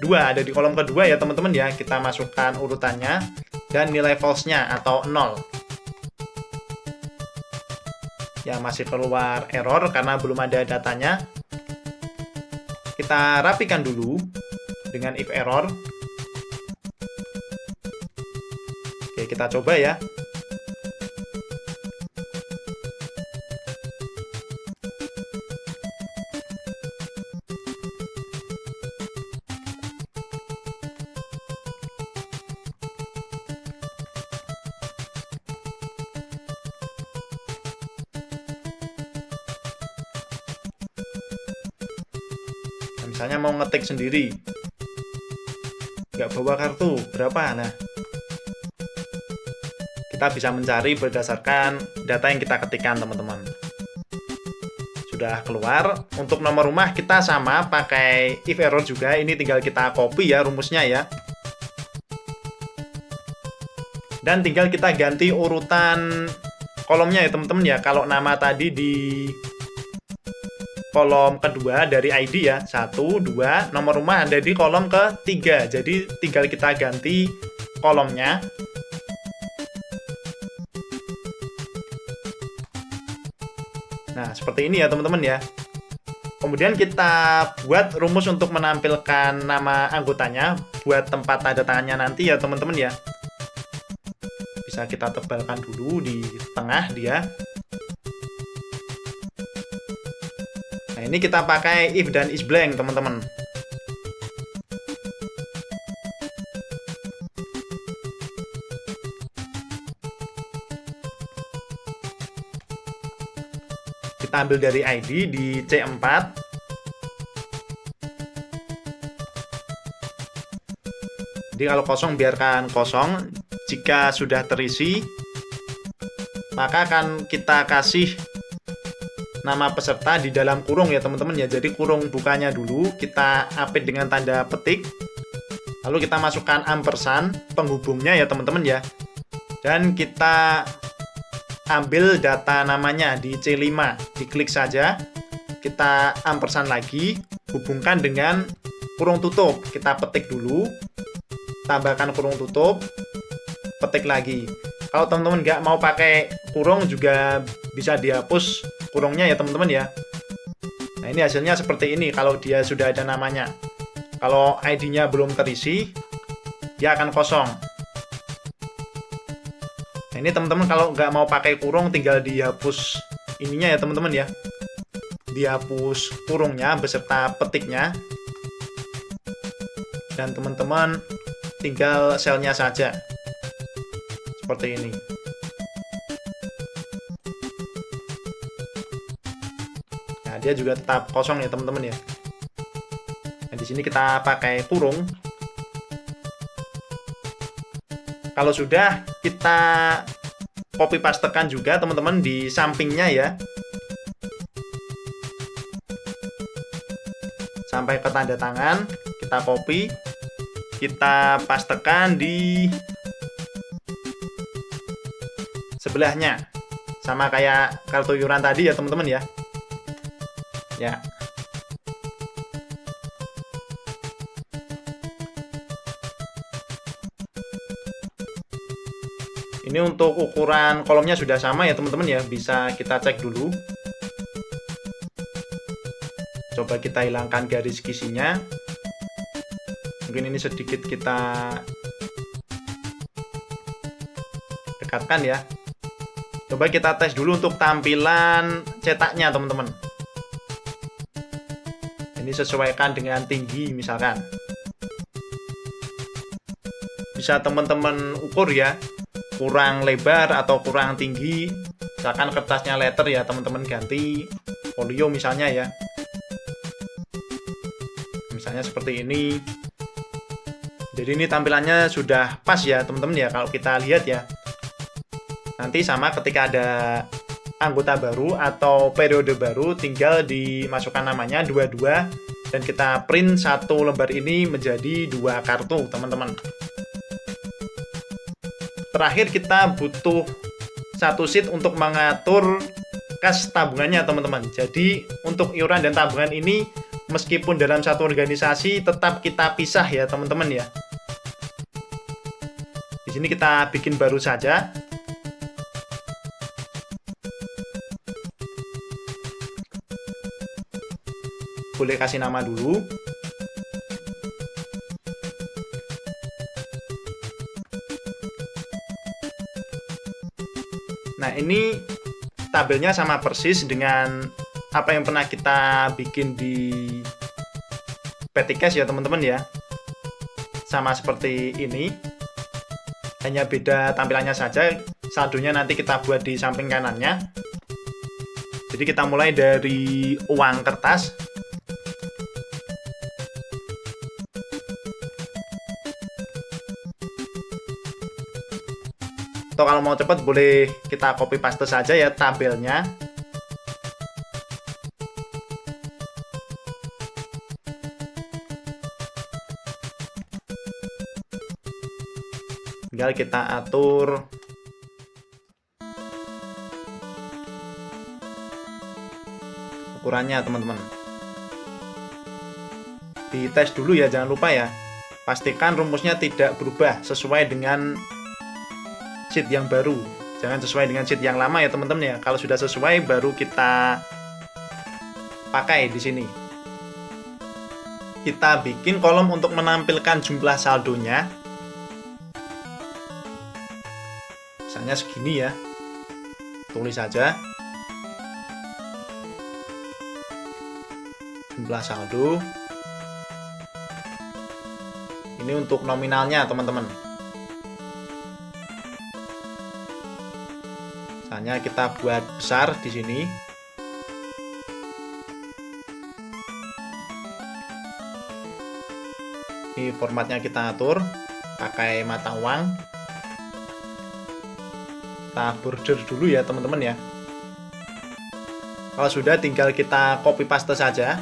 2 ada di kolom kedua ya teman-teman ya. Kita masukkan urutannya dan nilai false-nya atau 0. Ya masih keluar error karena belum ada datanya. Kita rapikan dulu dengan if error. Oke, kita coba ya. Misalnya mau ngetik sendiri, nggak bawa kartu, berapa? Nah, kita bisa mencari berdasarkan data yang kita ketikkan, teman-teman. Sudah keluar. Untuk nomor rumah kita sama, pakai if error juga. Ini tinggal kita copy ya rumusnya ya. Dan tinggal kita ganti urutan kolomnya ya teman-teman ya. Kalau nama tadi di kolom kedua dari ID ya, 1, 2, nomor rumah ada di kolom ketiga. Jadi tinggal kita ganti kolomnya. Nah, seperti ini ya teman-teman ya. Kemudian kita buat rumus untuk menampilkan nama anggotanya buat tempat tanda tangannya nanti ya teman-teman ya. Bisa kita tebalkan dulu di tengah dia. Nah, ini kita pakai if dan is blank, teman-teman. Kita ambil dari ID di C4. Jadi kalau kosong biarkan kosong. Jika sudah terisi, maka akan kita kasih nama peserta di dalam kurung ya teman-teman ya. Jadi kurung bukanya dulu kita apit dengan tanda petik, lalu kita masukkan ampersand penghubungnya ya teman-teman ya, dan kita ambil data namanya di C5, diklik saja, kita ampersand lagi, hubungkan dengan kurung tutup, kita petik dulu, tambahkan kurung tutup, petik lagi. Kalau teman-teman nggak mau pakai kurung juga bisa dihapus kurungnya ya teman-teman ya. Nah, ini hasilnya seperti ini kalau dia sudah ada namanya. Kalau ID-nya belum terisi, dia akan kosong. Nah, ini teman-teman kalau nggak mau pakai kurung tinggal dihapus ininya ya teman-teman ya. Dihapus kurungnya beserta petiknya. Dan teman-teman tinggal selnya saja. Seperti ini. Nah, dia juga tetap kosong ya teman-teman ya. Nah, di sini kita pakai kurung. Kalau sudah, kita copy pastekan juga teman-teman di sampingnya ya. Sampai ke tanda tangan, kita copy, kita pastekan di sebelahnya. Sama kayak kartu iuran tadi ya teman-teman ya. Ya. Ini untuk ukuran kolomnya sudah sama ya teman-teman ya. Bisa kita cek dulu. Coba kita hilangkan garis kisinya. Mungkin ini sedikit kita dekatkan ya. Coba kita tes dulu untuk tampilan cetaknya teman-teman. Ini sesuaikan dengan tinggi misalkan. Bisa teman-teman ukur ya. Kurang lebar atau kurang tinggi, misalkan kertasnya letter ya teman-teman ganti folio misalnya ya, misalnya seperti ini. Jadi ini tampilannya sudah pas ya teman-teman ya kalau kita lihat ya. Nanti sama ketika ada anggota baru atau periode baru tinggal dimasukkan namanya 22 dan kita print satu lembar ini menjadi 2 kartu teman-teman. Terakhir kita butuh satu sheet untuk mengatur kas tabungannya teman-teman. Jadi untuk iuran dan tabungan ini meskipun dalam satu organisasi tetap kita pisah ya teman-teman ya. Di sini kita bikin baru saja. Boleh kasih nama dulu. Nah, ini tabelnya sama persis dengan apa yang pernah kita bikin di petty cash ya teman-teman ya. Sama seperti ini. Hanya beda tampilannya saja. Saldonya nanti kita buat di samping kanannya. Jadi kita mulai dari uang kertas. Atau kalau mau cepat boleh kita copy paste saja ya tabelnya. Tinggal kita atur ukurannya teman-teman. Dites dulu ya, jangan lupa ya. Pastikan rumusnya tidak berubah sesuai dengan sheet yang baru. Jangan sesuai dengan sheet yang lama ya teman-teman ya. Kalau sudah sesuai baru kita pakai di sini. Kita bikin kolom untuk menampilkan jumlah saldonya. Misalnya segini ya. Tulis saja. Jumlah saldo. Ini untuk nominalnya teman-teman. Misalnya kita buat besar di sini. Ini formatnya kita atur pakai mata uang. Kita border dulu ya teman-teman ya. Kalau sudah tinggal kita copy paste saja.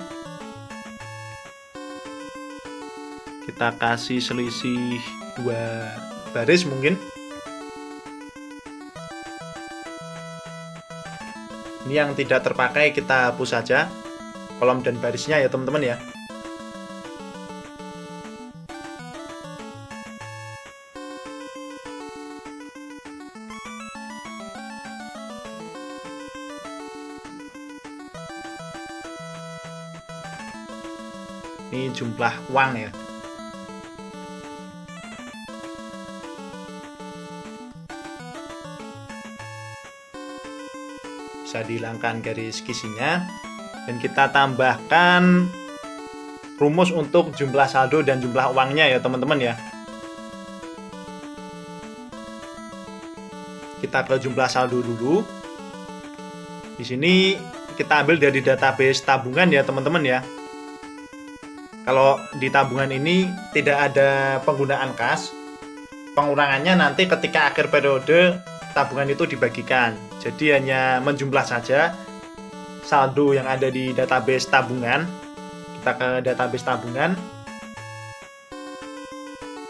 Kita kasih selisih 2 baris mungkin. Ini yang tidak terpakai kita hapus saja kolom dan barisnya ya teman-teman ya. Ini jumlah uang ya. Bisa dihilangkan garis kisinya dan kita tambahkan rumus untuk jumlah saldo dan jumlah uangnya ya teman-teman ya. Kita ke jumlah saldo dulu. Di sini kita ambil dari database tabungan ya teman-teman ya. Kalau di tabungan ini tidak ada penggunaan kas. Pengurangannya nanti ketika akhir periode tabungan itu dibagikan. Jadi hanya menjumlah saja saldo yang ada di database tabungan. Kita ke database tabungan.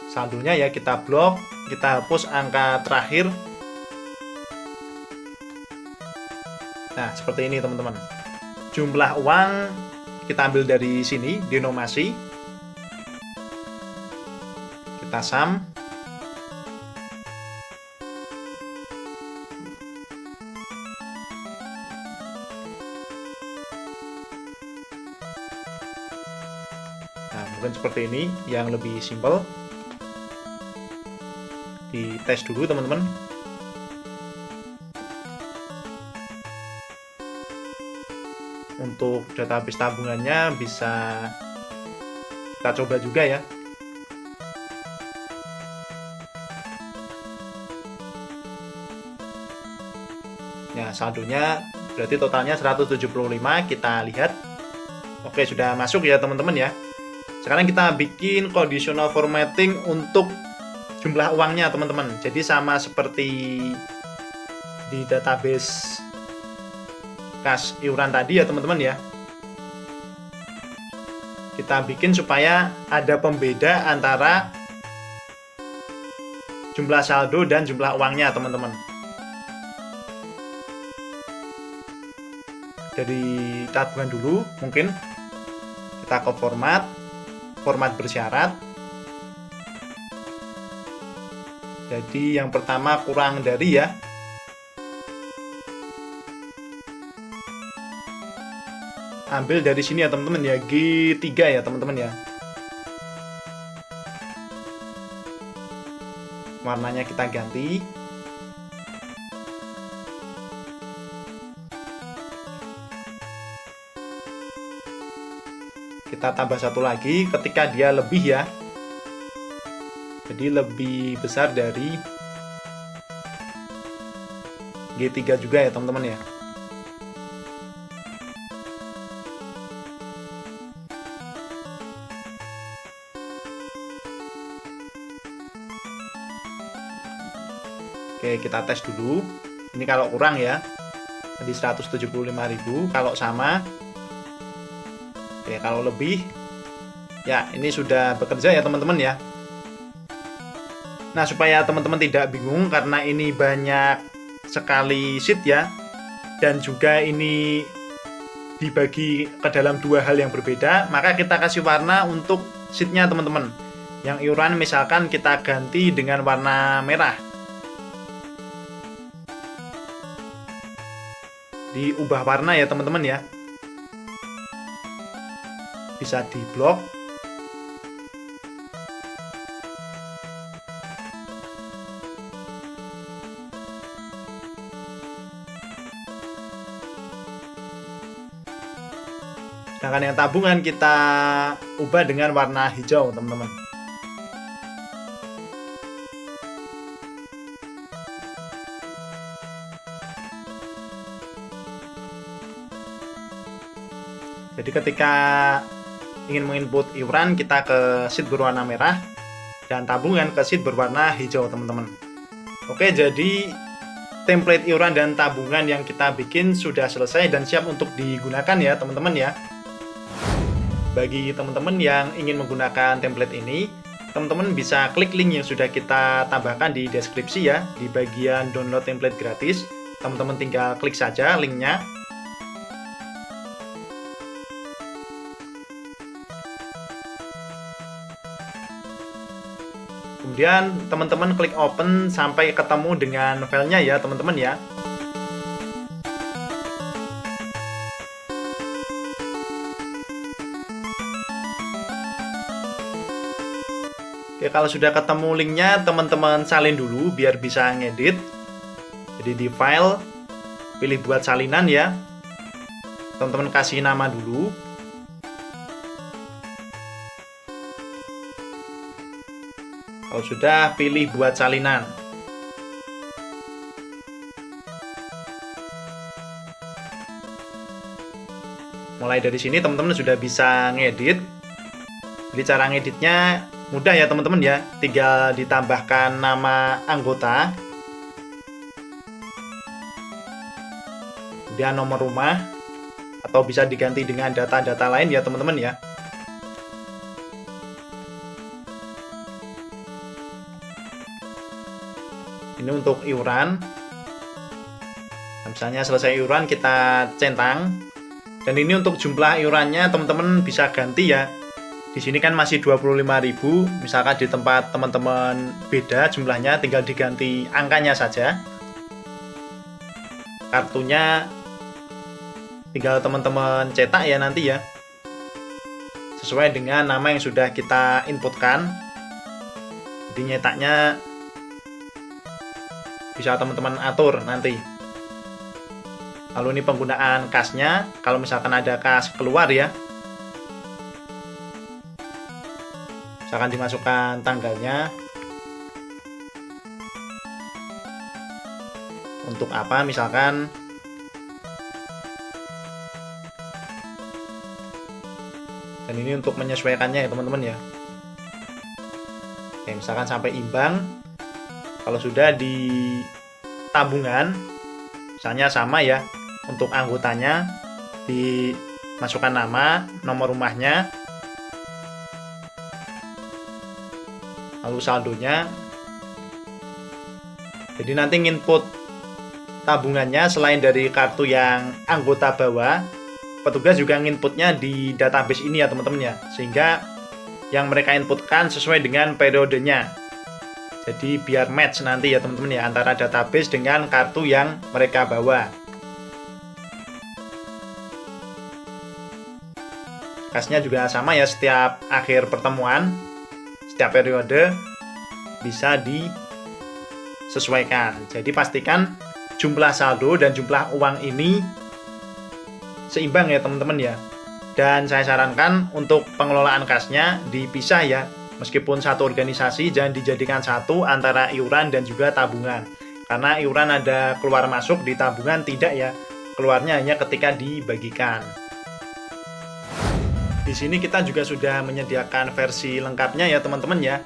Saldonya ya kita blok, kita hapus angka terakhir. Nah, seperti ini teman-teman. Jumlah uang kita ambil dari sini, denominasi. Kita sum. Nah, mungkin seperti ini yang lebih simpel. Dites dulu teman-teman. Untuk database tabungannya bisa kita coba juga ya. Ya, saldonya berarti totalnya 175, kita lihat. Oke, sudah masuk ya teman-teman ya. Sekarang kita bikin conditional formatting untuk jumlah uangnya teman-teman. Jadi sama seperti di database kas iuran tadi ya teman-teman ya. Kita bikin supaya ada pembeda antara jumlah saldo dan jumlah uangnya teman-teman. dari tabungan dulu. Mungkin kita ke format bersyarat. Jadi yang pertama kurang dari ya. Ambil dari sini ya teman-teman ya, G3 ya teman-teman ya. Warnanya kita ganti. Kita tambah satu lagi ketika dia lebih ya. Jadi lebih besar dari G3 juga ya teman-teman ya. Oke, kita tes dulu. Ini kalau kurang ya. Tadi 175.000, kalau sama. Oke, kalau lebih ya ini sudah bekerja ya teman-teman ya. Nah, supaya teman-teman tidak bingung karena ini banyak sekali sheet ya. Dan juga ini dibagi ke dalam dua hal yang berbeda, maka kita kasih warna untuk sheetnya teman-teman. Yang iuran misalkan kita ganti dengan warna merah. Diubah warna ya teman-teman ya. Bisa di blok. Sedangkan yang tabungan kita ubah dengan warna hijau teman-teman. Jadi ketika ingin menginput iuran, kita ke sheet berwarna merah dan tabungan ke sheet berwarna hijau teman-teman. Oke, jadi template iuran dan tabungan yang kita bikin sudah selesai dan siap untuk digunakan ya teman-teman ya. Bagi teman-teman yang ingin menggunakan template ini, teman-teman bisa klik link yang sudah kita tambahkan di deskripsi ya, di bagian download template gratis. Teman-teman tinggal klik saja linknya. Kemudian teman-teman klik open sampai ketemu dengan filenya ya teman-teman ya. Oke, kalau sudah ketemu linknya, teman-teman salin dulu biar bisa ngedit. Jadi di file, pilih buat salinan ya. Teman-teman kasih nama dulu. Kalau sudah, pilih buat salinan. Mulai dari sini teman-teman sudah bisa ngedit. Jadi cara ngeditnya mudah ya teman-teman ya. Tinggal ditambahkan nama anggota. Kemudian nomor rumah. Atau bisa diganti dengan data-data lain ya teman-teman ya. Ini untuk iuran. Misalnya selesai iuran kita centang. Dan ini untuk jumlah iurannya teman-teman bisa ganti ya. Di sini kan masih 25.000, misalkan di tempat teman-teman beda jumlahnya, tinggal diganti angkanya saja. Kartunya tinggal teman-teman cetak ya nanti ya. Sesuai dengan nama yang sudah kita inputkan. Jadi nyetaknya bisa teman-teman atur nanti. Lalu ini penggunaan kasnya, kalau misalkan ada kas keluar ya, misalkan dimasukkan tanggalnya, untuk apa misalkan, dan ini untuk menyesuaikannya ya teman-teman ya. Oke, misalkan sampai imbang. Kalau sudah di tabungan, misalnya sama ya, untuk anggotanya dimasukkan nama, nomor rumahnya, lalu saldonya. Jadi nanti input tabungannya selain dari kartu yang anggota bawa, petugas juga nginputnya di database ini ya teman-teman ya, sehingga yang mereka inputkan sesuai dengan periodenya. Jadi biar match nanti ya teman-teman ya, antara database dengan kartu yang mereka bawa. Kasnya juga sama ya, setiap akhir pertemuan, setiap periode bisa disesuaikan. Jadi pastikan jumlah saldo dan jumlah uang ini seimbang ya teman-teman ya. Dan saya sarankan untuk pengelolaan kasnya dipisah ya. Meskipun satu organisasi, jangan dijadikan satu antara iuran dan juga tabungan. Karena iuran ada keluar masuk, di tabungan tidak ya. Keluarnya hanya ketika dibagikan. Di sini kita juga sudah menyediakan versi lengkapnya ya teman-teman ya.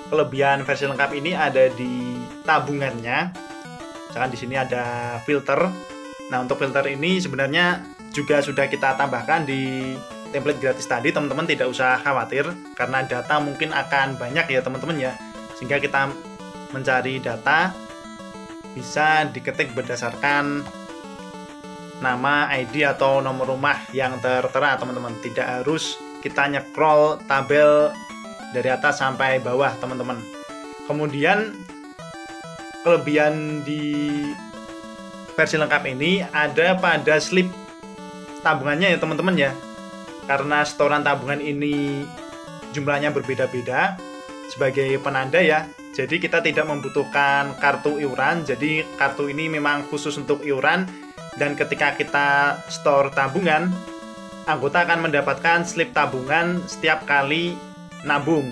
Kelebihan versi lengkap ini ada di tabungannya. Misalkan di sini ada filter. Nah, untuk filter ini sebenarnya juga sudah kita tambahkan di template gratis tadi, teman-teman tidak usah khawatir karena data mungkin akan banyak ya teman-teman ya, sehingga kita mencari data bisa diketik berdasarkan nama, ID atau nomor rumah yang tertera teman-teman, tidak harus kita nyekrol tabel dari atas sampai bawah teman-teman. Kemudian kelebihan di versi lengkap ini ada pada slip tabungannya ya teman-teman ya, karena setoran tabungan ini jumlahnya berbeda-beda sebagai penanda ya, jadi kita tidak membutuhkan kartu iuran. Jadi kartu ini memang khusus untuk iuran, dan ketika kita store tabungan, anggota akan mendapatkan slip tabungan setiap kali nabung.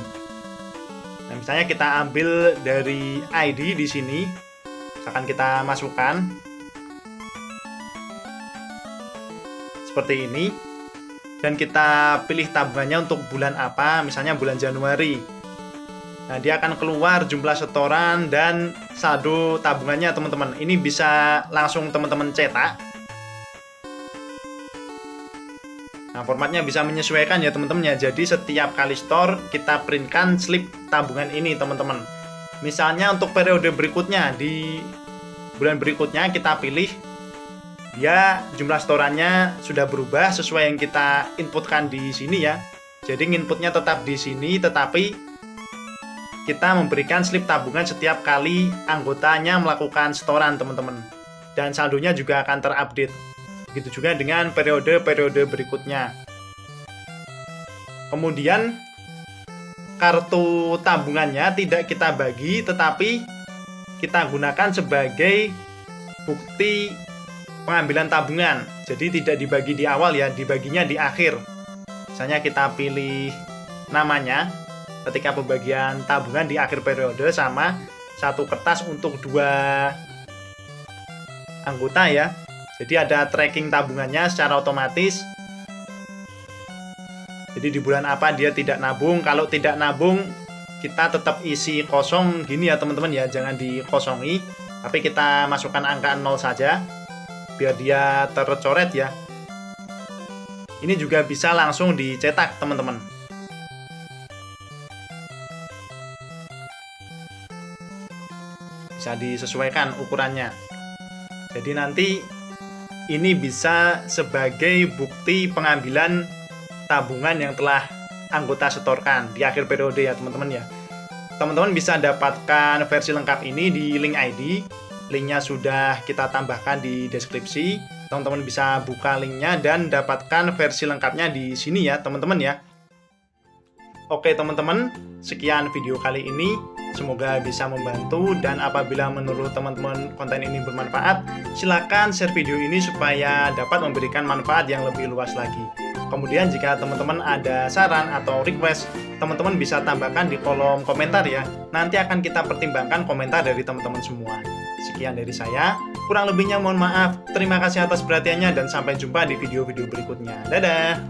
Nah, misalnya kita ambil dari ID di sini, misalkan kita masukkan seperti ini, dan kita pilih tabungannya untuk bulan apa, misalnya bulan Januari. Nah, dia akan keluar jumlah setoran dan saldo tabungannya teman-teman. Ini bisa langsung teman-teman cetak. Nah, formatnya bisa menyesuaikan ya teman-teman ya. Jadi setiap kali store kita printkan slip tabungan ini teman-teman. Misalnya untuk periode berikutnya, di bulan berikutnya kita pilih dia jumlah setorannya sudah berubah sesuai yang kita inputkan di sini ya. Jadi inputnya tetap di sini, tetapi kita memberikan slip tabungan setiap kali anggotanya melakukan setoran teman-teman. Dan saldonya juga akan terupdate. Begitu juga dengan periode-periode berikutnya. Kemudian kartu tabungannya tidak kita bagi, tetapi kita gunakan sebagai bukti pengambilan tabungan. Jadi tidak dibagi di awal ya, dibaginya di akhir. Misalnya kita pilih namanya ketika pembagian tabungan di akhir periode, sama satu kertas untuk 2 anggota ya. Jadi ada tracking tabungannya secara otomatis. Jadi di bulan apa dia tidak nabung. Kalau tidak nabung, kita tetap isi kosong gini ya teman-teman ya, jangan dikosongi, tapi kita masukkan angka 0 saja biar dia tercoret ya. Ini juga bisa langsung dicetak teman-teman. Bisa disesuaikan ukurannya. Jadi nanti ini bisa sebagai bukti pengambilan tabungan yang telah anggota setorkan di akhir periode ya teman-teman ya. Teman-teman bisa dapatkan versi lengkap ini di link ID. Linknya sudah kita tambahkan di deskripsi. Teman-teman bisa buka linknya dan dapatkan versi lengkapnya di sini ya teman-teman ya. Oke teman-teman, sekian video kali ini. Semoga bisa membantu, dan apabila menurut teman-teman konten ini bermanfaat, silakan share video ini supaya dapat memberikan manfaat yang lebih luas lagi. Kemudian jika teman-teman ada saran atau request, teman-teman bisa tambahkan di kolom komentar ya. Nanti akan kita pertimbangkan komentar dari teman-teman semua. Sekian dari saya, kurang lebihnya mohon maaf. Terima kasih atas perhatiannya dan sampai jumpa di video-video berikutnya. Dadah!